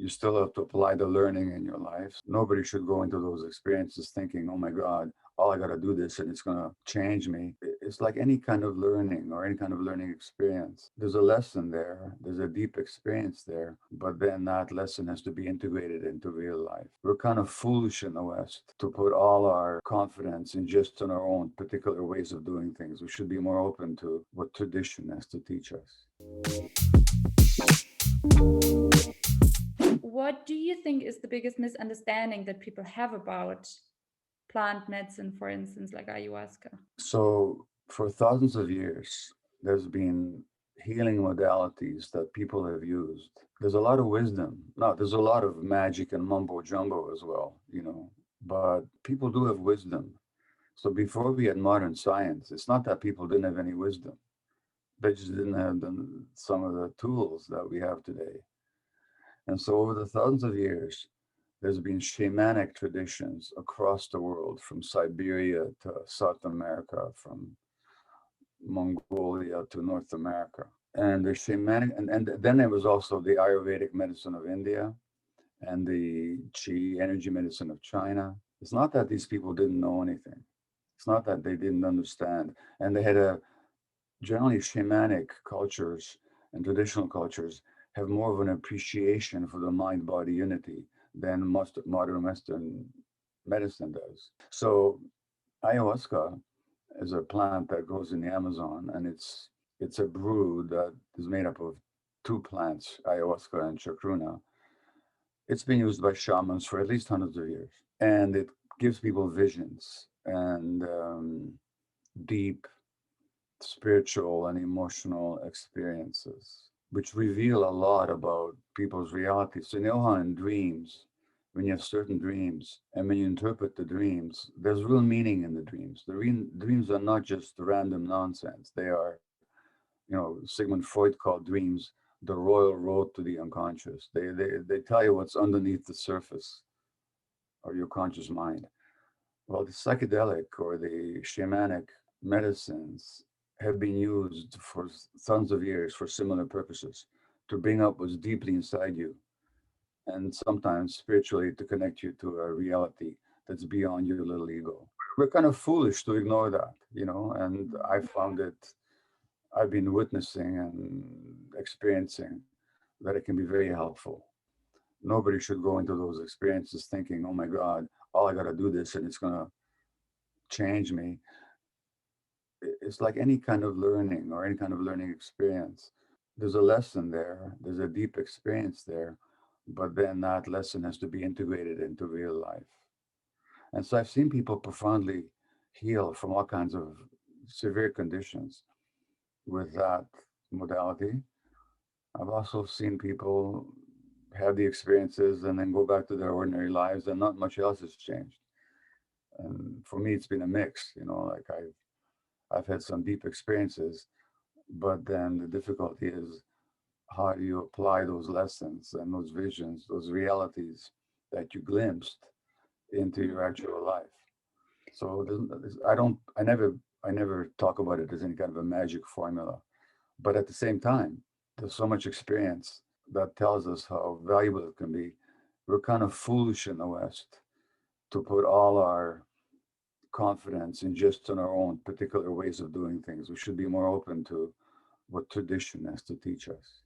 You still have to apply the learning in your life. Nobody should go into those experiences thinking, oh my God, all I got to do this and it's going to change me. It's like any kind of learning or any kind of learning experience. There's a lesson there, there's a deep experience there, but then that lesson has to be integrated into real life. We're kind of foolish in the West to put all our confidence in just in our own particular ways of doing things. We should be more open to what tradition has to teach us. What do you think is the biggest misunderstanding that people have about plant medicine, for instance, like ayahuasca? So, for thousands of years, there's been healing modalities that people have used. There's a lot of wisdom. No, there's a lot of magic and mumbo jumbo as well, but people do have wisdom. So, before we had modern science, it's not that people didn't have any wisdom, they just didn't have some of the tools that we have today. And so, over the thousands of years, there's been shamanic traditions across the world, from Siberia to South America, from Mongolia to North America. And the shamanic, and then there was also the Ayurvedic medicine of India and the Qi energy medicine of China. It's not that these people didn't know anything. It's not that they didn't understand. And they had generally shamanic cultures and traditional cultures have more of an appreciation for the mind-body unity than most modern Western medicine does. So ayahuasca is a plant that grows in the Amazon, and it's a brew that is made up of two plants, ayahuasca and chacruna. It's been used by shamans for at least hundreds of years, and it gives people visions and deep spiritual and emotional experiences, which reveal a lot about people's realities. So, how in dreams, when you have certain dreams and when you interpret the dreams, there's real meaning in the dreams. Dreams are not just random nonsense. They are, Sigmund Freud called dreams the royal road to the unconscious. They tell you what's underneath the surface of your conscious mind. Well, the psychedelic or the shamanic medicines have been used for tons of years for similar purposes, to bring up what's deeply inside you, and sometimes spiritually to connect you to a reality that's beyond your little ego. We're kind of foolish to ignore that, and I found it, I've been witnessing and experiencing that it can be very helpful. Nobody should go into those experiences thinking, oh my God, all I got to do this and it's going to change me. It's like any kind of learning or any kind of learning experience. There's a lesson there, there's a deep experience there, but then that lesson has to be integrated into real life. And so I've seen people profoundly heal from all kinds of severe conditions with that modality. I've also seen people have the experiences and then go back to their ordinary lives and not much else has changed. And for me, it's been a mix, like I've had some deep experiences, but then the difficulty is, how do you apply those lessons and those visions, those realities that you glimpsed into your actual life? So I never talk about it as any kind of a magic formula, but at the same time, there's so much experience that tells us how valuable it can be. We're kind of foolish in the West to put all our confidence in just in our own particular ways of doing things. We should be more open to what tradition has to teach us.